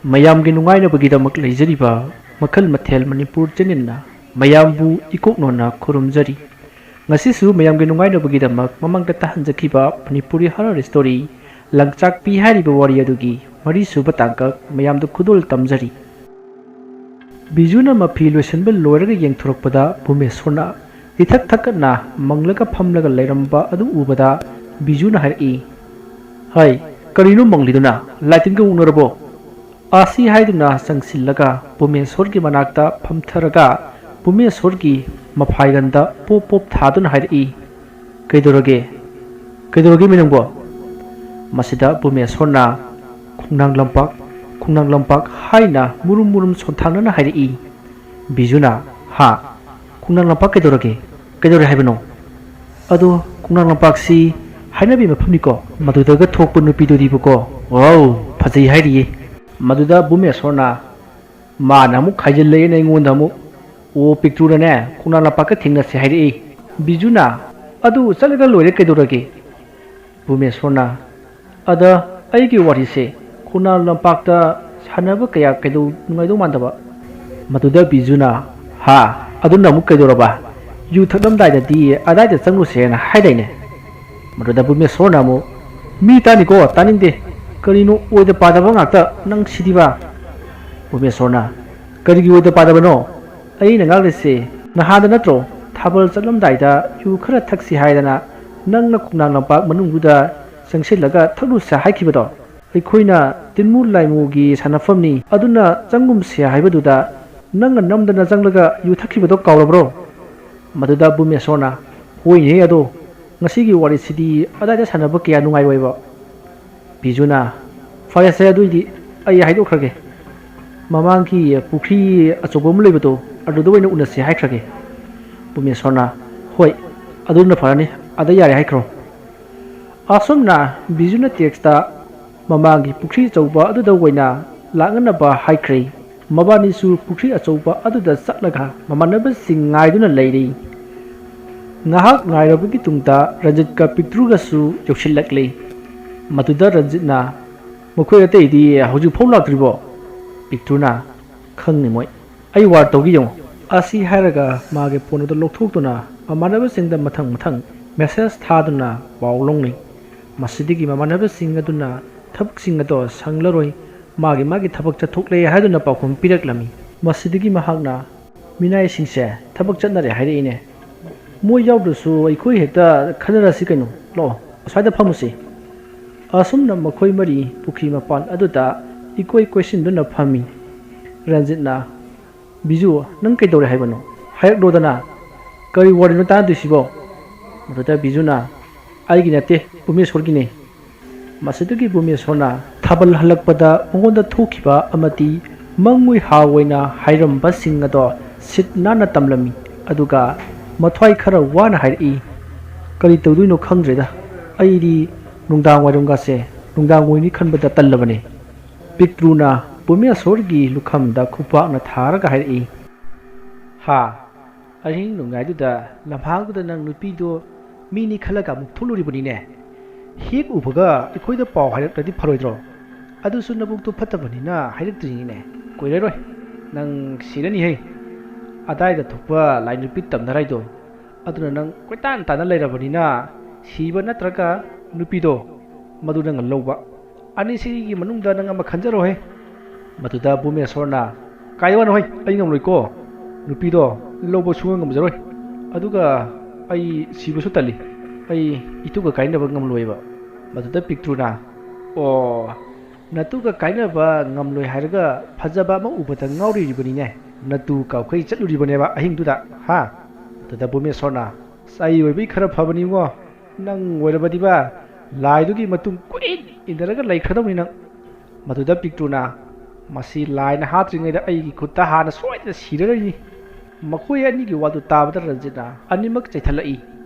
ꯃꯌꯥꯝꯒꯤ ꯅꯨꯡꯉꯥꯏꯅꯕꯒꯤꯗꯃꯛ ꯂꯩꯖꯔꯤꯕ ꯃꯈꯜ ꯃꯊꯦꯜ ꯃꯅꯤꯄꯨꯔ ꯆꯦꯅꯦꯜꯅ ꯃꯌꯥꯝꯕꯨ ꯏꯀꯣꯛꯅꯣꯟꯅ ꯈꯨꯔꯨꯝꯖꯔꯤ ꯉꯁꯤꯁꯨ ꯃꯌꯥꯝꯒꯤ ꯅꯨꯡꯉꯥꯏꯅꯕꯒꯤꯗꯃꯛ ꯃꯃꯥꯡꯗ ꯇꯥꯍꯟꯖꯈꯤꯕ ꯃꯅꯤꯄꯨꯔꯤ ꯍꯔꯔ ꯁ꯭ꯇꯣꯔꯤ ꯂꯪꯆꯥꯛꯄꯤ ꯍꯥꯏꯔꯤꯕ ꯋꯥꯔꯤ ꯑꯗꯨꯒꯤ ꯃꯔꯤꯁꯨꯕ ꯇꯥꯡꯀꯛ ꯃꯌꯥꯝꯗ ꯈꯨꯗꯣꯜ ꯇꯝꯖꯔꯤ ꯕꯤꯖꯨꯅ ꯃꯐꯤ ꯂꯣꯏꯁꯤꯟꯕ ꯂꯣꯏꯔꯒ ꯌꯦꯡꯊꯣꯔꯛꯄꯗ ꯚꯨꯃꯦꯁ꯭ꯋꯔꯅ ꯏꯊꯛ ꯊꯛꯀꯠꯅ ꯃꯪꯂꯒ ꯐꯝꯂꯒ ꯂꯩꯔꯝꯕ ꯑꯗꯨ ꯎꯕꯗ ꯕꯤꯖꯨꯅ ꯍꯥꯏꯔꯛꯏ ꯍꯥꯏ ꯀꯔꯤꯅꯣ ꯃꯪꯂꯤꯗꯨꯅ ꯂꯥꯏꯇꯤꯟꯒ ꯎꯅꯔꯕꯣ ꯑꯁꯤ ꯍꯥꯏꯗꯨꯅ ꯆꯪꯁꯤꯜꯂꯒ ꯚꯨꯃꯦꯁ꯭ꯋꯔꯒꯤ ꯃꯅꯥꯛꯇ ꯐꯝꯊꯔꯒ ꯚꯨꯃꯦꯁ꯭ꯋꯔꯒꯤ ꯃꯐꯥꯏꯒꯟꯗ ꯄꯣꯞ ꯄꯣꯞ ꯊꯥꯗꯨꯅ ꯍꯥꯏꯔꯛꯏ ꯀꯩꯗꯧꯔꯒꯦ ꯃꯤ ꯅꯪꯕꯣ ꯃꯁꯤꯗ ꯚꯨꯃꯦꯁ꯭ꯋꯔꯅ ꯈꯨꯡꯅꯥꯡ ꯂꯝꯄꯥꯛ ꯍꯥꯏꯅ ꯃꯨꯔꯨꯝ ꯃꯨꯔꯨꯝ ꯁꯣꯟꯊꯥꯡꯅꯅ ꯍꯥꯏꯔꯛꯏ ꯕꯤꯖꯨꯅ ꯍꯥ ꯈꯨꯡꯅꯥꯡ ꯂꯝꯄꯥꯛ ꯀꯩꯗꯧꯔꯦ ꯍꯥꯏꯕꯅꯣ ꯑꯗꯣ ꯈꯨꯡꯅꯥꯡ ꯂꯝꯄꯥꯛꯁꯤ ꯍꯥꯏꯅꯕꯤ ꯃꯐꯝꯅꯤꯀꯣ ꯃꯗꯨꯗꯒ ꯊꯣꯛꯄ ꯅꯨꯄꯤꯗꯨꯗꯤꯕꯀꯣ ꯋꯥꯎ ꯐꯖꯩ ꯍꯥꯏꯔꯤꯌꯦ ꯃꯗꯨꯗ ꯚꯨꯃꯦꯁ꯭ꯋꯔꯅ ꯃꯥꯅ ꯑꯃꯨꯛ ꯈꯥꯏꯖꯤꯜꯂꯛꯑꯦꯅ ꯑꯩꯉꯣꯟꯗ ꯑꯃꯨꯛ ꯑꯣ ꯄꯤꯛꯇ꯭ꯔꯨꯅꯅꯦ ꯈꯨꯡꯅꯥꯡ ꯂꯝꯄꯥꯛꯀ ꯊꯦꯡꯅꯁꯦ ꯍꯥꯏꯔꯛꯏ ꯕꯤꯖꯨꯅ ꯑꯗꯨ ꯆꯠꯂꯒ ꯂꯣꯏꯔꯦ ꯀꯩꯗꯧꯔꯒꯦ ꯚꯨꯃꯦꯁ꯭ꯋꯔꯅ ꯑꯗ ꯑꯩꯒꯤ ꯋꯥꯔꯤꯁꯦ ꯈꯨꯡꯅꯥꯡ ꯂꯝꯄꯥꯛꯇ ꯁꯥꯟꯅꯕ ꯀꯌꯥ ꯅꯨꯡꯉꯥꯏꯗꯧ ꯃꯥꯟꯗꯕ ꯃꯗꯨꯗ ꯕꯤꯖꯨꯅ ꯍꯥ ꯑꯗꯨꯅ ꯑꯃꯨꯛ ꯀꯩꯗꯧꯔꯕ ꯌꯨ ꯊꯛꯂꯝꯗꯥꯏꯗꯗꯤ ꯑꯗꯥꯏꯗ ꯆꯪꯂꯨꯁꯦꯅ ꯍꯥꯏꯗꯥꯏꯅꯦ ꯃꯗꯨꯗ ꯚꯨꯃꯦꯁ꯭ꯋꯔꯅ ꯑꯃꯨꯛ ꯃꯤ ꯇꯥꯅꯤꯀꯣ ꯇꯥꯅꯤꯡꯗꯦ ꯀꯔꯤꯅꯣ ꯑꯣꯏꯗ ꯄꯥꯗꯕ ꯉꯥꯛꯇ ꯅꯪ ꯁꯤꯗꯤꯕ ꯚꯨꯃꯦꯁ꯭ꯋꯔꯅ ꯀꯔꯤꯒꯤ ꯑꯣꯏꯗ ꯄꯥꯗꯕꯅꯣ ꯑꯩꯅ ꯉꯥꯡꯂꯤꯁꯦ ꯅꯍꯥꯟꯗ ꯅꯠꯇ꯭ꯔꯣ ꯊꯥꯕꯜ ꯆꯠꯂꯝꯗꯥꯏꯗ ꯌꯨ ꯈꯔ ꯊꯛꯁꯤ ꯍꯥꯏꯗꯅ ꯅꯪꯅ ꯈꯨꯡꯅꯥꯡ ꯂꯝꯄꯥꯛ ꯃꯅꯨꯡꯗꯨꯗ ꯆꯪꯁꯤꯜꯂꯒ ꯊꯛꯂꯨꯁꯦ ꯍꯥꯏꯈꯤꯕꯗꯣ ꯑꯩꯈꯣꯏꯅ ꯇꯤꯟꯃꯨ ꯂꯥꯏꯃꯨꯒꯤ ꯁꯥꯟꯅꯐꯝꯅꯤ ꯑꯗꯨꯅ ꯆꯪꯒꯨꯝꯁꯦ ꯍꯥꯏꯕꯗꯨꯗ ꯅꯪꯅ ꯅꯝꯗꯅ ꯆꯪꯂꯒ ꯌꯨ ꯊꯛꯈꯤꯕꯗꯣ ꯀꯥꯎꯔꯕ꯭ꯔꯣ ꯃꯗꯨꯗ ꯚꯨꯃꯦꯁ꯭ꯋꯔꯅ ꯍꯣꯏꯅꯦ ꯑꯗꯣ ꯉꯁꯤꯒꯤ ꯋꯥꯔꯤꯁꯤꯗꯤ ꯑꯗꯥꯏꯗ ꯁꯥꯟꯅꯕ ꯀꯌꯥ ꯅꯨꯡꯉꯥꯏꯔꯣꯏꯕ ꯕꯤꯖꯨꯅ ꯐꯔꯦꯁꯦ ꯑꯗꯨꯏꯗꯤ ꯑꯩ ꯍꯥꯏꯗꯣꯛꯈ꯭ꯔꯒꯦ ꯃꯃꯥꯡꯒꯤ ꯄꯨꯈ꯭ꯔꯤ ꯑꯆꯧꯕ ꯑꯃ ꯂꯩꯕꯗꯣ ꯑꯗꯨꯗ ꯑꯣꯏꯅ ꯎꯅꯁꯦ ꯍꯥꯏꯈ꯭ꯔꯒꯦ ꯚꯨꯃꯦꯁ꯭ꯋꯔꯅ ꯍꯣꯏ ꯑꯗꯨꯅ ꯐꯔꯅꯤ ꯑꯗ ꯌꯥꯔꯦ ꯍꯥꯏꯈ꯭ꯔꯣ ꯑꯁꯨꯝꯅ ꯕꯤꯖꯨꯅ ꯇꯦꯛꯁꯇ ꯃꯃꯥꯡꯒꯤ ꯄꯨꯈ꯭ꯔꯤ ꯑꯆꯧꯕ ꯑꯗꯨꯗ ꯑꯣꯏꯅ ꯂꯥꯛꯅꯅꯕ ꯍꯥꯏꯈ꯭ꯔꯦ ꯃꯕꯥꯅꯤꯁꯨ ꯄꯨꯈ꯭ꯔꯤ ꯑꯆꯧꯕ ꯑꯗꯨꯗ ꯆꯠꯂꯒ ꯃꯃꯥꯟꯅꯕꯁꯤꯡ ꯉꯥꯏꯗꯨꯅ ꯂꯩꯔꯤ ꯉꯥꯏꯍꯥꯛ ꯉꯥꯏꯔꯕꯒꯤ ꯇꯨꯡꯗ ꯔꯟꯖꯤꯠꯀ ꯄꯤꯛꯇ꯭ꯔꯨꯒꯁꯨ ꯌꯧꯁꯤꯜꯂꯛꯂꯤ ꯃꯗꯨꯗ ꯔꯟꯖꯤꯠꯅ ꯃꯈꯣꯏ ꯑꯇꯩꯗꯤ ꯍꯧꯖꯤꯛꯐꯥꯎ ꯂꯥꯛꯇ꯭ꯔꯤꯕꯣ ꯄꯤꯛꯇ꯭ꯔꯨꯅ ꯈꯪꯅꯤ ꯃꯣꯏ ꯑꯩ ꯋꯥꯔ ꯇꯧꯒꯦ ꯌꯦꯡꯉꯣ ꯑꯁꯤ ꯍꯥꯏꯔꯒ ꯃꯥꯒꯤ ꯐꯣꯟ ꯑꯗꯨ ꯂꯧꯊꯣꯛꯇꯨꯅ ꯃꯃꯥꯟꯅꯕꯁꯤꯡꯗ ꯃꯊꯪ ꯃꯦꯁꯦꯖ ꯊꯥꯗꯨꯅ ꯄꯥꯎ ꯂꯧꯅꯩ ꯃꯁꯤꯗꯒꯤ ꯃꯃꯥꯟꯅꯕꯁꯤꯡ ꯑꯗꯨꯅ ꯊꯕꯛꯁꯤꯡ ꯑꯗꯣ ꯁꯪꯂꯔꯣꯏ ꯃꯥꯒꯤ ꯊꯕꯛ ꯆꯠꯊꯣꯛꯂꯦ ꯍꯥꯏꯗꯨꯅ ꯄꯥꯎꯈꯨꯝ ꯄꯤꯔꯛꯂꯝꯃꯤ ꯃꯁꯤꯗꯒꯤ ꯃꯍꯥꯛꯅ ꯃꯤꯅꯥꯏꯁꯤꯡꯁꯦ ꯊꯕꯛ ꯆꯠꯅꯔꯦ ꯍꯥꯏꯔꯛꯏꯅꯦ ꯃꯣꯏ ꯌꯥꯎꯗ꯭ꯔꯁꯨ ꯑꯩꯈꯣꯏ ꯍꯦꯛꯇ ꯈꯟꯅꯔꯁꯤ ꯀꯩꯅꯣ ꯂꯥꯛꯑꯣ ꯑꯁ꯭ꯋꯥꯏꯗ ꯐꯝꯃꯨꯁꯤ ꯑꯁꯨꯝꯅ ꯃꯈꯣꯏ ꯃꯔꯤ ꯄꯨꯈ꯭ꯔꯤ ꯃꯄꯥꯟ ꯑꯗꯨꯗ ꯏꯀꯣꯏ ꯀꯣꯏꯁꯤꯟꯗꯨꯅ ꯐꯝꯃꯤ ꯔꯟꯖꯤꯠꯅ ꯕꯤꯖꯨ ꯅꯪ ꯀꯩꯗꯧꯔꯦ ꯍꯥꯏꯕꯅꯣ ꯍꯥꯏꯔꯛꯂꯣꯗꯅ ꯀꯔꯤ ꯋꯥꯔꯤꯅꯣ ꯇꯥꯟꯅꯗꯣꯏꯁꯤꯕꯣ ꯃꯗꯨꯗ ꯕꯤꯖꯨꯅ ꯑꯩꯒꯤ ꯅꯠꯇꯦ ꯚꯨꯃꯦꯁ꯭ꯋꯔꯒꯤꯅꯤ ꯃꯁꯤꯗꯒꯤ ꯚꯨꯃꯦꯁ꯭ꯋꯔꯅ ꯊꯥꯕꯜ ꯍꯜꯂꯛꯄꯗ ꯃꯉꯣꯟꯗ ꯊꯣꯛꯈꯤꯕ ꯑꯃꯗꯤ ꯃꯪꯑꯣꯏ ꯍꯥꯑꯣꯏꯅ ꯍꯥꯏꯔꯝꯕꯁꯤꯡ ꯑꯗꯣ ꯁꯤꯠ ꯅꯥꯟꯅ ꯇꯝꯂꯝꯃꯤ ꯑꯗꯨꯒ ꯃꯊ꯭ꯋꯥꯏ ꯈꯔ ꯋꯥꯅ ꯍꯥꯏꯔꯛꯏ ꯀꯔꯤ ꯇꯧꯗꯣꯏꯅꯣ ꯈꯪꯗ꯭ꯔꯦꯗ ꯑꯩꯗꯤ ꯅꯨꯡꯗꯥꯡ ꯋꯥꯏꯔꯝꯒꯥꯁꯦ ꯅꯨꯡꯗꯥꯡ ꯑꯣꯏꯅꯤ ꯈꯟꯕꯗ ꯇꯜꯂꯕꯅꯦ ꯄꯤꯛꯇ꯭ꯔꯨꯅ ꯚꯨꯃꯦꯁ꯭ꯋꯔꯒꯤ ꯂꯨꯈꯝꯗ ꯈꯨꯄꯥꯛꯅ ꯊꯥꯔꯒ ꯍꯥꯏꯔꯛꯏ ꯍꯥ ꯑꯍꯤꯡ ꯅꯣꯡꯌꯥꯏꯗꯨꯗ ꯂꯝꯍꯥꯡꯗꯨꯗ ꯅꯪ ꯅꯨꯄꯤꯗꯣ ꯃꯤꯅꯤ ꯈꯜꯂꯒ ꯑꯃꯨꯛ ꯊꯣꯛꯂꯨꯔꯤꯕꯅꯤꯅꯦ ꯍꯦꯛ ꯎꯕꯒ ꯑꯩꯈꯣꯏꯗ ꯄꯥꯎ ꯍꯥꯏꯔꯛꯂꯗꯤ ꯐꯔꯣꯏꯗ꯭ꯔꯣ ꯑꯗꯨꯁꯨ ꯅꯕꯨꯛꯇꯣ ꯐꯠꯇꯕꯅꯤꯅ ꯍꯥꯏꯔꯛꯇ꯭ꯔꯤꯅꯤꯅꯦ ꯀꯨꯏꯔꯔꯣꯏ ꯅꯪ ꯁꯤꯔꯅꯤꯍꯦ ꯑꯗꯥꯏꯗ ꯊꯣꯛꯄ ꯂꯥꯏ ꯅꯨꯄꯤ ꯇꯝꯅꯔꯥꯏꯗꯣ ꯑꯗꯨꯅ ꯅꯪ ꯀꯣꯏꯇꯥꯟ ꯇꯥꯟꯅ ꯂꯩꯔꯕꯅꯤꯅ ꯁꯤꯕ ꯅꯠꯇ꯭ꯔꯒ ꯅꯨꯄꯤꯗꯣ ꯃꯗꯨ ꯅꯪ ꯂꯧꯕ ꯑꯅꯤꯁꯤꯒꯤ ꯃꯅꯨꯡꯗ ꯅꯪ ꯑꯃ ꯈꯟꯖꯔꯣꯍꯦ ꯃꯗꯨꯗ ꯚꯨꯃꯦꯁ꯭ꯋꯔꯅ ꯀꯥꯏꯗ ꯍꯣꯏ ꯑꯩ ꯉꯝꯂꯣꯏꯀꯣ ꯅꯨꯄꯤꯗꯣ ꯂꯧꯕ ꯁꯨꯡꯉꯝ ꯉꯝꯖꯔꯣꯏ ꯑꯗꯨꯒ ꯑꯩ ꯁꯤꯕꯁꯨ ꯇꯜꯂꯤ ꯑꯩ ꯏꯇꯨꯒ ꯀꯥꯏꯅꯕ ꯉꯝꯂꯣꯏꯕ ꯃꯗꯨꯗ ꯄꯤꯛꯇ꯭ꯔꯨꯅ ꯑꯣ ꯅꯇꯨꯒ ꯀꯥꯏꯅꯕ ꯉꯝꯂꯣꯏ ꯍꯥꯏꯔꯒ ꯐꯖꯕ ꯑꯃ ꯎꯕꯗ ꯉꯥꯎꯔꯤꯕꯅꯤꯅꯦ ꯅꯇꯨ ꯀꯥꯎꯈꯩ ꯆꯠꯂꯨꯔꯤꯕꯅꯦꯕ ꯑꯍꯤꯡꯗꯨꯗ ꯍꯥ ꯑꯗꯨꯗ ꯚꯨꯃꯦꯁ꯭ꯋꯔꯅ ꯑꯩ ꯑꯣꯏꯕꯩ ꯈꯔ ꯐꯕꯅꯤꯉꯣ ꯅꯪ ꯑꯣꯏꯔꯕꯗꯤꯕ ꯂꯥꯏꯗꯨꯒꯤ ꯃꯇꯨꯡ ꯀꯨꯏꯟ ꯏꯟꯅꯔꯒ ꯂꯩꯈ꯭ꯔꯗꯧꯅꯤ ꯅꯪ ꯃꯗꯨꯗ ꯄꯤꯛꯇ꯭ꯔꯨꯅ ꯃꯁꯤ ꯂꯥꯏꯅ ꯍꯥꯠꯇ꯭ꯔꯤꯉꯩꯗ ꯑꯩꯒꯤ ꯈꯨꯠꯇ ꯍꯥꯟꯅ ꯁꯣꯏꯗꯅ ꯁꯤꯔꯔꯣꯏꯅꯤ ꯃꯈꯣꯏ ꯑꯅꯤꯒꯤ ꯋꯥꯗꯨ ꯇꯥꯕꯗ ꯔꯟꯖꯤꯠꯅ ꯑꯅꯤꯃꯛ ꯆꯩꯊꯠꯂꯛꯏ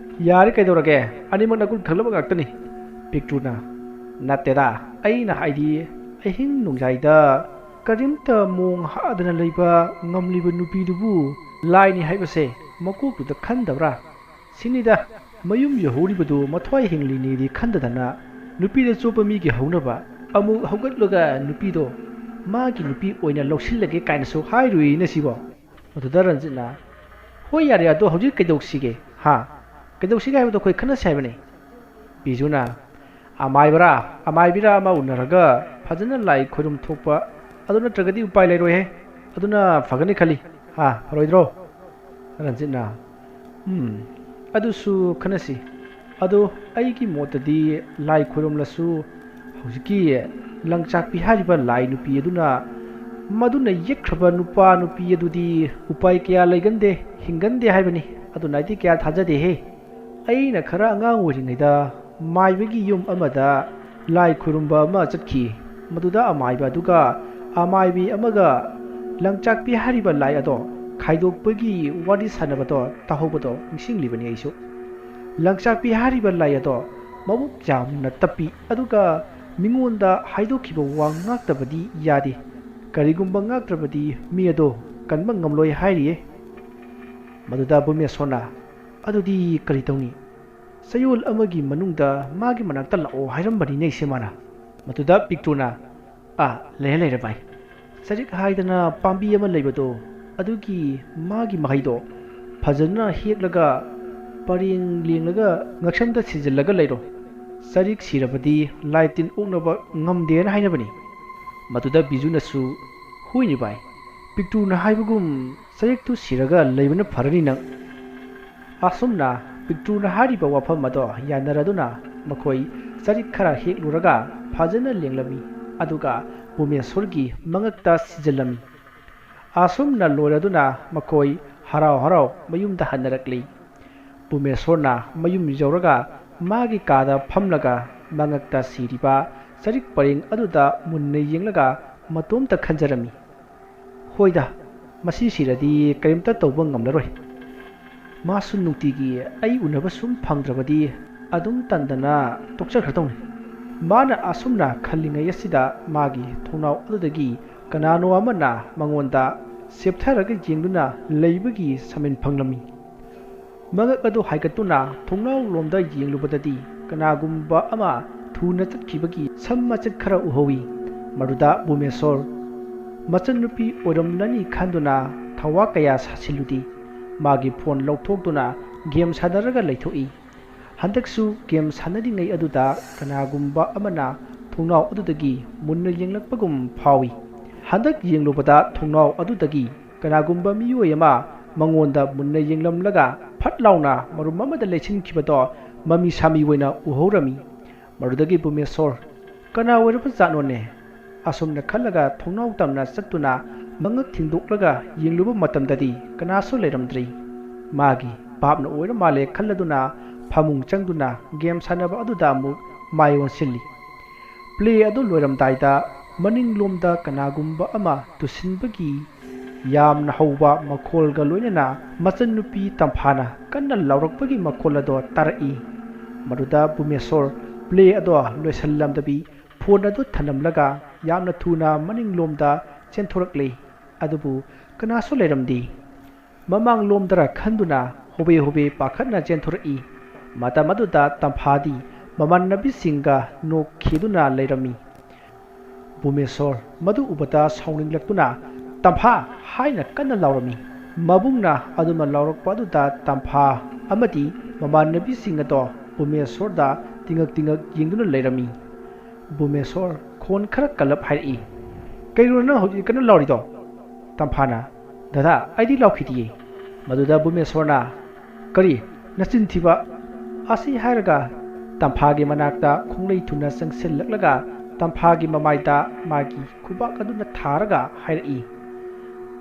ꯌꯥꯔꯦ ꯀꯩꯗꯧꯔꯒꯦ ꯑꯅꯤꯃꯛ ꯅꯒꯨꯟ ꯈꯪꯂꯕ ꯉꯥꯛꯇꯅꯤ ꯄꯤꯛꯇ꯭ꯔꯨꯅ ꯅꯠꯇꯦꯗ ꯑꯩꯅ ꯍꯥꯏꯗꯤ ꯑꯍꯤꯡ ꯅꯣꯡꯌꯥꯏꯗ ꯀꯔꯤꯝꯇ ꯃꯣꯡ ꯍꯥꯗꯅ ꯂꯩꯕ ꯉꯝꯂꯤꯕ ꯅꯨꯄꯤꯗꯨꯕꯨ ꯂꯥꯏꯅꯤ ꯍꯥꯏꯕꯁꯦ ꯃꯀꯣꯛꯇꯨꯗ ꯈꯟꯗꯕ꯭ꯔꯥ ꯁꯤꯅꯤꯗ ꯃꯌꯨꯝ ꯌꯧꯍꯧꯔꯤꯕꯗꯨ ꯃꯊ꯭ꯋꯥꯏ ꯍꯤꯡꯂꯤꯅꯦꯗꯤ ꯈꯟꯗꯗꯅ ꯅꯨꯄꯤꯗ ꯆꯣꯞꯄ ꯃꯤꯒꯤ ꯍꯧꯅꯕ ꯑꯃꯨꯛ ꯍꯧꯒꯠꯂꯒ ꯅꯨꯄꯤꯗꯣ ꯃꯥꯒꯤ ꯅꯨꯄꯤ ꯑꯣꯏꯅ ꯂꯧꯁꯤꯜꯂꯒꯦ ꯀꯥꯏꯅꯁꯨ ꯍꯥꯏꯔꯨꯏꯅ ꯁꯤꯕꯣ ꯑꯗꯨꯗ ꯔꯟꯖꯤꯠꯅ ꯍꯣꯏ ꯌꯥꯔꯦ ꯑꯗꯣ ꯍꯧꯖꯤꯛ ꯀꯩꯗꯧꯁꯤꯒꯦ ꯍꯥ ꯀꯩꯗꯧꯁꯤꯒꯦ ꯍꯥꯏꯕꯗꯣ ꯑꯩꯈꯣꯏ ꯈꯟꯅꯁꯤ ꯍꯥꯏꯕꯅꯤ ꯕꯤꯖꯨꯅ ꯑꯃꯥꯏꯕꯤꯔꯥ ꯑꯃ ꯎꯅꯔꯒ ꯐꯖꯅ ꯂꯥꯏ ꯈꯣꯏꯔꯨꯝ ꯊꯣꯛꯄ ꯑꯗꯨ ꯅꯠꯇ꯭ꯔꯒꯗꯤ ꯎꯄꯥꯏ ꯂꯩꯔꯣꯏꯍꯦ ꯑꯗꯨꯅ ꯐꯒꯅꯤ ꯈꯜꯂꯤ ꯍꯥ ꯐꯔꯣꯏꯗ꯭ꯔꯣ ꯔꯟꯖꯤꯠꯅ ꯑꯗꯨꯁꯨ ꯈꯟꯅꯁꯤ ꯑꯗꯣ ꯑꯩꯒꯤ ꯃꯣꯠꯇꯗꯤ ꯂꯥꯏ ꯈꯣꯏꯔꯝꯂꯁꯨ ꯍꯧꯖꯤꯛꯀꯤ ꯂꯪꯆꯥꯛꯄꯤ ꯍꯥꯏꯔꯤꯕ ꯂꯥꯏ ꯅꯨꯄꯤ ꯑꯗꯨꯅ ꯃꯗꯨꯅ ꯌꯦꯛꯈ꯭ꯔꯕ ꯅꯨꯄꯥ ꯅꯨꯄꯤ ꯑꯗꯨꯗꯤ ꯎꯄꯥꯏ ꯀꯌꯥ ꯂꯩꯒꯟꯗꯦ ꯍꯤꯡꯒꯟꯗꯦ ꯍꯥꯏꯕꯅꯤ ꯑꯗꯨꯅ ꯑꯩꯗꯤ ꯀꯌꯥ ꯊꯥꯖꯗꯦꯍꯦ ꯑꯩꯅ ꯈꯔ ꯑꯉꯥꯡ ꯑꯣꯏꯔꯤꯉꯩꯗ ꯃꯥꯏꯕꯒꯤ ꯌꯨꯝ ꯑꯃꯗ ꯂꯥꯏ ꯈꯨꯔꯨꯝꯕ ꯑꯃ ꯆꯠꯈꯤ ꯃꯗꯨꯗ ꯑꯃꯥꯏꯕ ꯑꯗꯨꯒ ꯑꯃꯥꯏꯕꯤ ꯑꯃꯒ ꯂꯪꯆꯥꯛꯄꯤ ꯍꯥꯏꯔꯤꯕ ꯂꯥꯏ ꯑꯗꯣ ꯈꯥꯏꯗꯣꯛꯄꯒꯤ ꯋꯥꯔꯤ ꯁꯥꯟꯅꯕꯗꯣ ꯇꯥꯍꯧꯕꯗꯣ ꯅꯤꯡꯁꯤꯡꯂꯤꯕꯅꯤ ꯑꯩꯁꯨ ꯂꯪꯆꯥꯛꯄꯤ ꯍꯥꯏꯔꯤꯕ ꯂꯥꯏ ꯑꯗꯣ ꯃꯕꯨꯛ ꯌꯥꯝꯅ ꯇꯞꯄꯤ ꯑꯗꯨꯒ ꯃꯤꯉꯣꯟꯗ ꯍꯥꯏꯗꯣꯛꯈꯤꯕ ꯋꯥ ꯉꯥꯛꯇꯕꯗꯤ ꯌꯥꯗꯦ ꯀꯔꯤꯒꯨꯝꯕ ꯉꯥꯛꯇ꯭ꯔꯕꯗꯤ ꯃꯤ ꯑꯗꯣ ꯀꯟꯕ ꯉꯝꯂꯣꯏ ꯍꯥꯏꯔꯤꯌꯦ ꯃꯗꯨꯗ ꯕꯨꯃꯦꯁꯣꯔꯅ ꯑꯗꯨꯗꯤ ꯀꯔꯤ ꯇꯧꯅꯤ ꯆꯌꯣꯜ ꯑꯃꯒꯤ ꯃꯅꯨꯡꯗ ꯃꯥꯒꯤ ꯃꯅꯥꯛꯇ ꯂꯥꯛꯑꯣ ꯍꯥꯏꯔꯝꯕꯅꯤꯅꯦ ꯏꯁꯦ ꯃꯥꯅ ꯃꯗꯨꯗ ꯄꯤꯛꯇ꯭ꯔꯨꯅ ꯂꯩꯔꯦ ꯚꯥꯏ ꯆꯔꯤꯛ ꯍꯥꯏꯗꯅ ꯄꯥꯝꯕꯤ ꯑꯃ ꯂꯩꯕꯗꯣ ꯑꯗꯨꯒꯤ ꯃꯥꯒꯤ ꯃꯍꯩꯗꯣ ꯐꯖꯅ ꯍꯦꯛꯂꯒ ꯄꯔꯦꯡ ꯂꯦꯡꯂꯒ ꯉꯛꯁꯝꯗ ꯁꯤꯖꯤꯜꯂꯒ ꯂꯩꯔꯣ ꯆꯔꯤꯛ ꯁꯤꯔꯕꯗꯤ ꯂꯥꯏ ꯇꯤꯟ ꯑꯣꯛꯅꯕ ꯉꯝꯗꯦꯅ ꯍꯥꯏꯅꯕꯅꯤ ꯃꯗꯨꯗ ꯕꯤꯖꯨꯅꯁꯨ ꯍꯣꯏꯅꯤ ꯚꯥꯏ ꯄꯤꯛꯇ꯭ꯔꯨꯅ ꯍꯥꯏꯕꯒꯨꯝ ꯆꯔꯤꯛꯇꯨ ꯁꯤꯔꯒ ꯂꯩꯕꯅ ꯐꯔꯅꯤ ꯅꯪ ꯑꯁꯨꯝꯅ ꯄꯤꯛꯇ꯭ꯔꯨꯅ ꯍꯥꯏꯔꯤꯕ ꯋꯥꯐꯝ ꯑꯗꯣ ꯌꯥꯅꯔꯗꯨꯅ ꯃꯈꯣꯏ ꯆꯔꯤꯛ ꯈꯔ ꯍꯦꯛꯂꯨꯔꯒ ꯐꯖꯅ ꯂꯦꯡꯂꯝꯃꯤ ꯑꯗꯨꯒ ꯕꯨꯃꯦꯁꯣꯔꯒꯤ ꯃꯉꯛꯇ ꯁꯤꯖꯤꯜꯂꯝꯃꯤ ꯑꯁꯨꯝꯅ ꯂꯣꯏꯔꯗꯨꯅ ꯃꯈꯣꯏ ꯍꯔꯥꯎ ꯃꯌꯨꯝꯗ ꯍꯟꯅꯔꯛꯂꯤ ꯕꯨꯃꯦꯁꯣꯔꯅ ꯃꯌꯨꯝ ꯌꯧꯔꯒ ꯃꯥꯒꯤ ꯀꯥꯗ ꯐꯝꯂꯒ ꯃꯉꯛꯇ ꯁꯤꯔꯤꯕ ꯆꯔꯤꯛ ꯄꯔꯦꯡ ꯑꯗꯨꯗ ꯃꯨꯟꯅ ꯌꯦꯡꯂꯒ ꯃꯇꯣꯝꯇ ꯈꯟꯖꯔꯝꯃꯤ ꯍꯣꯏꯗ ꯃꯁꯤ ꯁꯤꯔꯗꯤ ꯀꯔꯤꯝꯇ ꯇꯧꯕ ꯉꯝꯂꯔꯣꯏ ꯃꯥꯁꯨ ꯅꯨꯡꯇꯤꯒꯤ ꯑꯩ ꯎꯅꯕ ꯁꯨꯝ ꯐꯪꯗ꯭ꯔꯕꯗꯤ ꯑꯗꯨꯝ ꯇꯟꯗꯅ ꯇꯣꯛꯆꯈ꯭ꯔꯗꯧꯅꯤ ꯃꯥꯅ ꯑꯁꯨꯝꯅ ꯈꯜꯂꯤꯉꯩ ꯑꯁꯤꯗ ꯃꯥꯒꯤ ꯊꯣꯡꯅꯥꯎ ꯑꯗꯨꯗꯒꯤ ꯀꯅꯥꯅꯣ ꯑꯃꯅ ꯃꯉꯣꯟꯗ ꯆꯦꯞꯊꯔꯒ ꯌꯦꯡꯗꯨꯅ ꯂꯩꯕꯒꯤ ꯁꯃꯤꯟ ꯐꯪꯂꯝꯃꯤ ꯃꯉꯛ ꯑꯗꯨ ꯍꯥꯏꯒꯠꯇꯨꯅ ꯊꯣꯡꯅꯥꯎ ꯂꯣꯝꯗ ꯌꯦꯡꯂꯨꯕꯗꯗꯤ ꯀꯅꯥꯒꯨꯝꯕ ꯑꯃ ꯊꯨꯅ ꯆꯠꯈꯤꯕꯒꯤ ꯁꯝ ꯃꯆꯦꯠ ꯈꯔ ꯎꯍꯧꯏ ꯃꯗꯨꯗ ꯕꯨꯃꯦꯁꯣꯔ ꯃꯆꯟꯅꯨꯄꯤ ꯑꯣꯏꯔꯝꯂꯅꯤ ꯈꯟꯗꯨꯅ ꯊꯋꯥ ꯀꯌꯥ ꯁꯥꯁꯤꯜꯂꯨꯗꯦ ꯃꯥꯒꯤ ꯐꯣꯟ ꯂꯧꯊꯣꯛꯇꯨꯅ ꯒꯦꯝ ꯁꯥꯟꯅꯔꯒ ꯂꯩꯊꯣꯛꯏ ꯍꯟꯗꯛꯁꯨ ꯒꯦꯝ ꯁꯥꯟꯅꯔꯤꯉꯩ ꯑꯗꯨꯗ ꯀꯅꯥꯒꯨꯝꯕ ꯑꯃꯅ ꯊꯣꯡꯅꯥꯎ ꯑꯗꯨꯗꯒꯤ ꯃꯨꯟꯅ ꯌꯦꯡꯂꯛꯄꯒꯨꯝ ꯐꯥꯎꯏ ꯍꯟꯗꯛ ꯌꯦꯡꯂꯨꯕꯗ ꯊꯣꯡꯅꯥꯎ ꯑꯗꯨꯗꯒꯤ ꯀꯅꯥꯒꯨꯝꯕ ꯃꯤꯑꯣꯏ ꯑꯃ ꯃꯉꯣꯟꯗ ꯃꯨꯟꯅ ꯌꯦꯡꯂꯝꯂꯒ ꯐꯠ ꯂꯥꯎꯅ ꯃꯔꯨꯝ ꯑꯃꯗ ꯂꯩꯁꯤꯟꯈꯤꯕꯗꯣ ꯃꯃꯤ ꯁꯥꯃꯤ ꯑꯣꯏꯅ ꯎꯍꯧꯔꯝꯃꯤ ꯃꯗꯨꯗꯒꯤ ꯕꯨꯃꯦꯁꯣꯔ ꯀꯅꯥ ꯑꯣꯏꯔꯕ ꯖꯥꯠꯅꯣꯅꯦ ꯑꯁꯨꯝꯅ ꯈꯜꯂꯒ ꯊꯣꯡꯅꯥꯎ ꯇꯝꯅ ꯆꯠꯇꯨꯅ ꯃꯉꯛ ꯊꯤꯡꯗꯣꯛꯂꯒ ꯌꯦꯡꯂꯨꯕ ꯃꯇꯝꯗꯗꯤ ꯀꯅꯥꯁꯨ ꯂꯩꯔꯝꯗ꯭ꯔꯤ ꯃꯥꯒꯤ ꯚꯥꯞꯅ ꯑꯣꯏꯔ ꯃꯥꯜꯂꯦ ꯈꯜꯂꯗꯨꯅ ꯐꯃꯨꯡ ꯆꯪꯗꯨꯅ ꯒꯦꯝ ꯁꯥꯟꯅꯕ ꯑꯗꯨꯗ ꯑꯃꯨꯛ ꯃꯥꯏ ꯑꯣꯟꯁꯤꯜꯂꯤ ꯄ꯭ꯂꯦ ꯑꯗꯨ ꯂꯣꯏꯔꯝꯗꯥꯏꯗ ꯃꯅꯤꯡꯂꯣꯝꯗ ꯀꯅꯥꯒꯨꯝꯕ ꯑꯃ ꯇꯨꯁꯤꯟꯕꯒꯤ ꯌꯥꯝꯅ ꯍꯧꯕ ꯃꯈꯣꯜꯒ ꯂꯣꯏꯅꯅ ꯃꯆꯟꯅꯨꯄꯤ ꯇꯝꯐꯥꯅ ꯀꯟꯅ ꯂꯥꯎꯔꯛꯄꯒꯤ ꯃꯈꯣꯜ ꯑꯗꯣ ꯇꯥꯔꯛꯏ ꯃꯗꯨꯗ ꯕꯨꯃꯦꯁꯣꯔ ꯄ꯭ꯂꯦ ꯑꯗꯣ ꯂꯣꯏꯁꯤꯜꯂꯝꯗꯕꯤ ꯐꯣꯟ ꯑꯗꯨ ꯊꯅꯝꯂꯒ ꯌꯥꯝꯅ ꯊꯨꯅ ꯃꯅꯤꯡꯂꯣꯝꯗ ꯆꯦꯟꯊꯣꯔꯛꯂꯤ ꯑꯗꯨꯕꯨ ꯀꯅꯥꯁꯨ ꯂꯩꯔꯝꯗꯦ ꯃꯃꯥꯡꯂꯣꯝꯗꯔ ꯈꯟꯗꯨꯅ ꯍꯣꯕꯦ ꯄꯥꯈꯠꯅ ꯆꯦꯟꯊꯣꯔꯛꯏ ꯃꯇꯝ ꯑꯗꯨꯗ ꯇꯝꯐꯥꯗꯤ ꯃꯃꯥꯟꯅꯕꯤꯁꯤꯡꯒ ꯅꯣꯛꯈꯤꯗꯨꯅ ꯂꯩꯔꯝꯃꯤ ꯕꯨꯃꯦꯁꯣꯔ ꯃꯗꯨ ꯎꯕꯗ ꯁꯥꯎꯅꯤꯡꯂꯛꯇꯨꯅ ꯇꯝꯐꯥ ꯍꯥꯏꯅ ꯀꯟꯅ ꯂꯥꯎꯔꯝꯃꯤ ꯃꯕꯨꯡꯅ ꯑꯗꯨꯃ ꯂꯥꯎꯔꯛꯄ ꯑꯗꯨꯗ ꯇꯝꯐꯥ ꯑꯃꯗꯤ ꯃꯃꯥꯟꯅꯕꯤꯁꯤꯡ ꯑꯗꯣ ꯕꯨꯃꯦꯁꯣꯔꯗ ꯇꯤꯉꯛ ꯌꯦꯡꯗꯨꯅ ꯂꯩꯔꯝꯃꯤ ꯕꯨꯃꯦꯁꯣꯔ ꯈꯣꯟ खरा कलप हाई कईरो न हौजी कन लाउरिदो तम्फाना दादा आइदि लाउखिदिए मदुदा बुमेश्वरना करी नचिन थिबा आसी हारगा तम्फागी मनाक्ता खोंगलै थुना संगसिललगा तम्फागी ममाइदा मागी खुबा कदुना थारगा हाइरई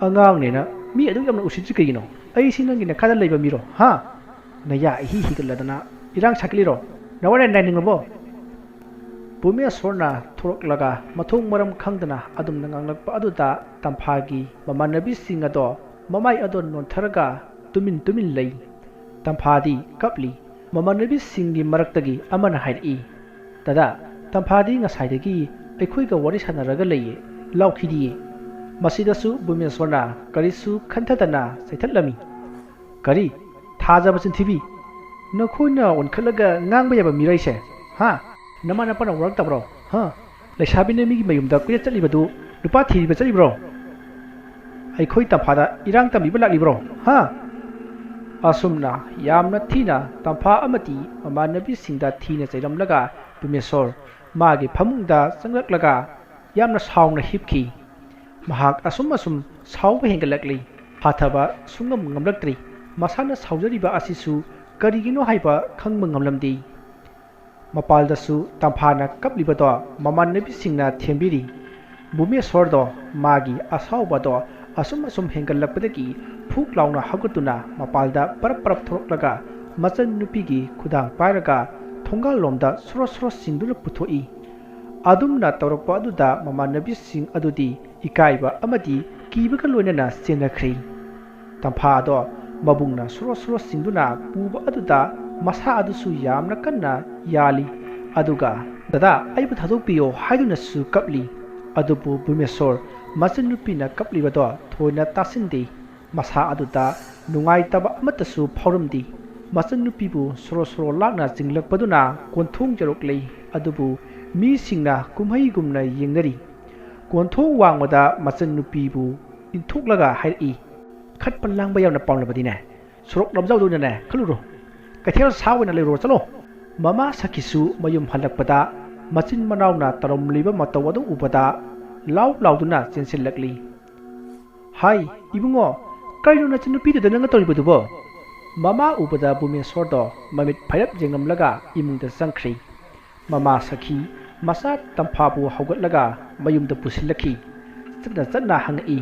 अंगांग नेना मी अदु यमना उसिचि कइनो अई सिनंगी नखादा लैबा मिरो हा नया हि हिगलदना इरांग साकलिरो नवरे नाइनिंगबो बुमेश्वरना थोरकलगा मथोंग मरम खंगदना अदुम नंगांगलकपा अदुदा तम्फागी ममानबी सिंग अदो ममाई अदो नोंथरगा तुमिन लई तम्फादी कपली ममानबी सिंगी मरक्तगी अमन हाइरई दादा तम्फादी ngसाइदगी अखोइगा वरि सानरगा लइए लाउखिदिए मसिदसु बुमेश्वरना करिसु खंथदना सैथलमी करी थाजाब चिंथिबी नखोइना ओनखलगा ngang याबा मिराइसे हा नमा नपना वर्क तब्रो हा ꯂꯩꯁꯥꯕꯤꯅ ꯃꯤꯒꯤ ꯃꯌꯨꯝꯗ ꯀꯨꯏꯅ ꯆꯠꯂꯤꯕꯗꯨ ꯅꯨꯄꯥ ꯊꯤꯔꯤꯕ ꯆꯠꯂꯤꯕ꯭ꯔꯣ ꯑꯩꯈꯣꯏ ꯇꯝꯐꯥꯗ ꯏꯔꯥꯡ ꯇꯝꯕꯤꯕ ꯂꯥꯛꯂꯤꯕ꯭ꯔꯣ ꯍꯥ ꯑꯁꯨꯝꯅ ꯌꯥꯝꯅ ꯊꯤꯅ ꯇꯝꯐꯥ ꯑꯃꯗꯤ ꯃꯃꯥꯟꯅꯕꯤꯁꯤꯡꯗ ꯊꯤꯅ ꯆꯩꯔꯝꯂꯒ ꯄꯨꯃꯦꯁꯣꯔ ꯃꯥꯒꯤ ꯐꯃꯨꯡꯗ ꯆꯪꯂꯛꯂꯒ ꯌꯥꯝꯅ ꯁꯥꯎꯅ ꯍꯤꯞꯈꯤ ꯃꯍꯥꯛ ꯑꯁꯨꯝ ꯁꯥꯎꯕ ꯍꯦꯟꯒꯠꯂꯛꯂꯤ ꯐꯥꯊꯕ ꯁꯨꯡꯉꯝ ꯉꯝꯂꯛꯇ꯭ꯔꯤ ꯃꯁꯥꯅ ꯁꯥꯎꯖꯔꯤꯕ ꯑꯁꯤꯁꯨ ꯀꯔꯤꯒꯤꯅꯣ ꯍꯥꯏꯕ ꯈꯪꯕ ꯉꯝꯂꯝꯗꯦ ꯃꯄꯥꯜꯗꯁꯨ ꯇꯝꯐꯥꯅ ꯀꯞꯂꯤꯕꯗꯣ ꯃꯃꯥꯟꯅꯕꯤꯁꯤꯡꯅ ꯊꯦꯝꯕꯤꯔꯤ ꯕꯨꯃꯦꯁꯣꯔꯗꯣ ꯃꯥꯒꯤ ꯑꯁꯥꯎꯕꯗꯣ ꯑꯁꯨꯝ ꯍꯦꯟꯒꯠꯂꯛꯄꯗꯒꯤ ꯐꯨꯛ ꯂꯥꯎꯅ ꯍꯧꯒꯠꯇꯨꯅ ꯃꯄꯥꯜꯗ ꯄꯔꯞ ꯊꯣꯛꯂꯛꯂꯒ ꯃꯆꯟ ꯅꯨꯄꯤꯒꯤ ꯈꯨꯗꯥꯡ ꯄꯥꯏꯔꯒ ꯊꯣꯡꯒꯥꯜꯂꯣꯝꯗ ꯁꯣꯔꯣ ꯆꯤꯡꯗꯨꯅ ꯄꯨꯊꯣꯛꯏ ꯑꯗꯨꯝꯅ ꯇꯧꯔꯛꯄ ꯑꯗꯨꯗ ꯃꯃꯥꯟꯅꯕꯤꯁꯤꯡ ꯑꯗꯨꯗꯤ ꯏꯀꯥꯏꯕ ꯑꯃꯗꯤ ꯀꯤꯕꯒ ꯂꯣꯏꯅꯅ ꯆꯦꯟꯅꯈ꯭ꯔꯤ ꯇꯝꯐꯥꯗꯣ ꯃꯕꯨꯡꯅ ꯁꯣꯔꯣ ꯆꯤꯡꯗꯨꯅ ꯄꯨꯕ ꯑꯗꯨꯗ ꯃꯁꯥ ꯑꯗꯨꯁꯨ ꯌꯥꯝꯅ ꯀꯟꯅ ꯌꯥꯜꯂꯤ ꯑꯗꯨꯒ ꯗꯗꯥ ꯑꯩꯕꯨ ꯊꯥꯗꯣꯛꯄꯤꯌꯣ ꯍꯥꯏꯗꯨꯅꯁꯨ ꯀꯞꯂꯤ ꯑꯗꯨꯕꯨ ꯕꯨꯃꯦꯁꯣꯔ ꯃꯆꯟꯅꯨꯄꯤꯅ ꯀꯞꯂꯤꯕꯗꯣ ꯊꯣꯏꯅ ꯇꯥꯁꯤꯟꯗꯦ ꯃꯁꯥ ꯑꯗꯨꯗ ꯅꯨꯡꯉꯥꯏꯇꯕ ꯑꯃꯠꯇꯁꯨ ꯐꯥꯎꯔꯝꯗꯦ ꯃꯆꯟꯅꯨꯄꯤꯕꯨ ꯁꯣꯔꯣ ꯂꯥꯛꯅ ꯆꯤꯡꯂꯛꯄꯗꯨꯅ ꯀꯣꯟꯊꯣꯡ ꯖꯔꯣꯛꯂꯩ ꯑꯗꯨꯕꯨ ꯃꯤꯁꯤꯡꯅ ꯀꯨꯝꯍꯩꯒꯨꯝꯅ ꯌꯦꯡꯅꯔꯤ ꯀꯣꯟꯊꯣꯡ ꯋꯥꯡꯃꯗ ꯃꯆꯟꯅꯨꯄꯤꯕꯨ ꯏꯟꯊꯣꯛꯂꯒ ꯍꯥꯏꯔꯛꯏ ꯈꯠꯄ ꯂꯥꯡꯕ ꯌꯥꯝꯅ ꯄꯥꯝꯂꯕꯗꯤꯅꯦ ꯁꯣꯔꯣꯛ ꯂꯝꯖꯥꯎꯗꯨꯅꯅꯦ ꯈꯜꯂꯨꯔꯣ ꯀꯩꯊꯦꯜ ꯁꯥ ꯑꯣꯏꯅ ꯂꯩꯔꯨꯔꯣ ꯆꯠꯂꯣ ꯃꯃꯥ ꯁꯈꯤꯁꯨ ꯃꯌꯨꯝ ꯍꯜꯂꯛꯄꯗ ꯃꯆꯤꯟ ꯃꯅꯥꯎꯅ ꯇꯧꯔꯝꯂꯤꯕ ꯃꯇꯧ ꯑꯗꯨ ꯎꯕꯗ ꯂꯥꯎꯗꯨꯅ ꯆꯦꯟꯁꯤꯜꯂꯛꯂꯤ ꯍꯥꯏ ꯏꯕꯨꯡꯉꯣ ꯀꯔꯤꯅꯣ ꯅꯆꯟꯅꯨꯄꯤꯗꯨꯗ ꯅꯪꯅ ꯇꯧꯔꯤꯕꯗꯨꯕꯣ ꯃꯃꯥ ꯎꯕꯗ ꯕꯨꯃꯦꯁꯣꯔꯗꯣ ꯃꯃꯤꯠ ꯐꯩꯔꯞ ꯌꯦꯡꯂꯝꯂꯒ ꯏꯃꯨꯡꯗ ꯆꯪꯈ꯭ꯔꯤ ꯃꯃꯥ ꯁꯈꯤ ꯃꯆꯥ ꯇꯝꯐꯥꯕꯨ ꯍꯧꯒꯠꯂꯒ ꯃꯌꯨꯝꯗ ꯄꯨꯁꯤꯜꯂꯛꯈꯤ ꯆꯠꯅ ꯍꯪꯉꯛꯏ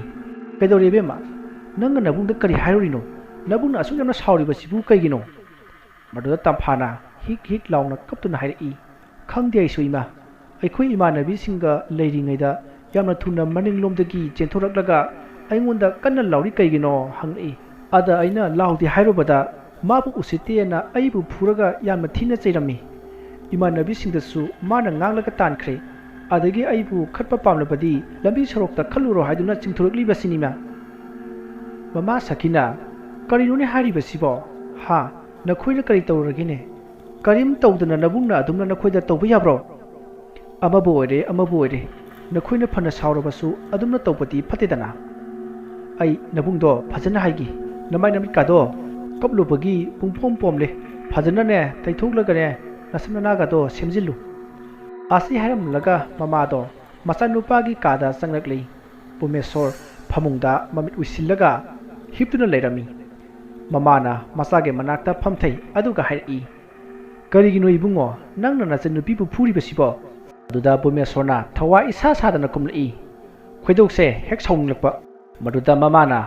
ꯀꯩꯗꯧꯔꯦ ꯏꯕꯦꯝꯃ ꯅꯪꯅ ꯅꯕꯨꯡꯗ ꯀꯔꯤ ꯍꯥꯏꯔꯨꯔꯤꯅꯣ ꯅꯕꯨꯡꯅ ꯑꯁꯨꯛ ꯌꯥꯝꯅ ꯁꯥꯎꯔꯤꯕꯁꯤꯕꯨ ꯀꯩꯒꯤꯅꯣ ꯃꯗꯨꯗ ꯇꯝꯐꯥꯅ ꯍꯤꯛ ꯂꯥꯎꯅ ꯀꯞꯇꯨꯅ ꯍꯥꯏꯔꯛꯏ ꯈꯪꯗꯦ ꯑꯩꯁꯨ ꯏꯃꯥ ꯑꯩꯈꯣꯏ ꯏꯃꯥꯟꯅꯕꯤꯁꯤꯡꯒ ꯂꯩꯔꯤꯉꯩꯗ ꯌꯥꯝꯅ ꯊꯨꯅ ꯃꯅꯤꯡꯂꯣꯝꯗꯒꯤ ꯆꯦꯟꯊꯣꯔꯛꯂꯒ ꯑꯩꯉꯣꯟꯗ ꯀꯟꯅ ꯂꯥꯎꯔꯤ ꯀꯩꯒꯤꯅꯣ ꯍꯪꯉꯛꯏ ꯑꯗ ꯑꯩꯅ ꯂꯥꯎꯗꯦ ꯍꯥꯏꯔꯨꯕꯗ माबु उसितेना अइबु फुरगा याम थीना चैरमी इमानबीसिंगदसु माना nganglaka तानख्रे अदगी अइबु खटपा पामलबदी लंबी सरोकता खलुरो हाइदुना चिंथुरकलिबसिनिमा ममा सखिना करिनोने हारिबसिबो हा नखोइना करि तौरगिने करिम तौदना नबुंगना अदुमना नखोइदा तौबा याब्रो अमबो ओइरे नखोइना फना सावरबसु अदुमना तौपति फतेदना अइ नबुंगदो फजना हाइगी नमाइ नमिकादो कपलुबगी पुंफोम पोमले फजनने तैथोगलगने नसमनागादो सेमजिलु आसी हारमलगा ममादो मचानुपागी कादा चंगलकली पुमेश्वर फमुंगदा ममित उसिलगा हिपतुना लेरमी ममाना मचागे मनाक्ता फमथै अदुगा हाइई करिगिनो इबुंगो नंगना नचनुपीबु फुरिबसिबो अदुदा पुमेश्वरना थवा इसा सादना कुमलई खोइदोकसे हेक साउनिलकपा मदुदा ममाना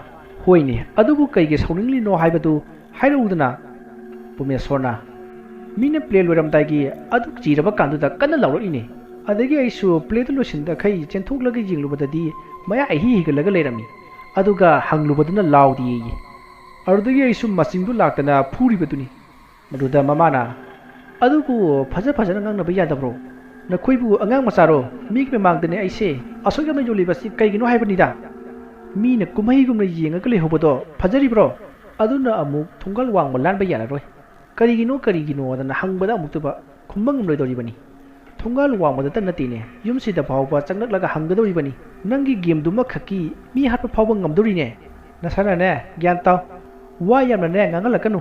होइने अदुबु कइगे साउनिंगलिनो हाइबदु हाइरउदना पुमेश्वरना मीने प्ले लोरमदागी अदुक जीरबा कांदुदा कन्ना लाउरइने अदगी आइसु प्लेदु लोसिंदा खै चेंथोकलगे जिंगलुबददी मया अहि हिगलगा लेरमी अदुगा हंगलुबदुना लाउदी अरुदगी आइसु मसिंगदु लाक्तना फुरिबदुनी मदुदा ममाना अदुबु फजना ngangnaba yadabro नखोइबु अंगांग मचारो मीग मेमांगदने आइसे असोगना जोलिबसि कइगिनो हाइबनिदा मीने कुमैगुमना येंगगा लेहोबदो फजरिब्रो अदुना अमुक थुंगल वांगबा लानबा याररोय करिगिनो अदना हंगबदा अमुक्तबा खुम्बंग लोइदोरिबनी थुंगल वांगबदा त नतिने युमसिदा फावबा चंगलकलगा हंगदोरिबनी नंगी गेम दुमा खकी मी हाटपा फावबा ngमदोरिने नसानाने ज्ञान ताव वा यामनाने ngangalakanu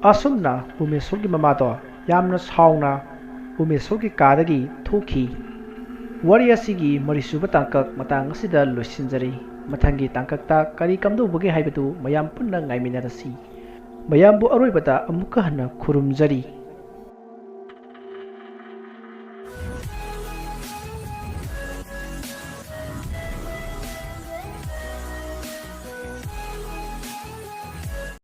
असुमना पुमेश्वरगी ममादो यामना सावना पुमेश्वरगी कादगी थोखी वारी असिगी मरिसुबा तांकक मतंग असिदा लोइसिनजरी मथंगी तांककता करी कमदोबगे हाइबदु मयाम पुन्ना ngaimiनारसि मयामबु अरोइबदा अमुक्का हन्ना खुरुमजरी।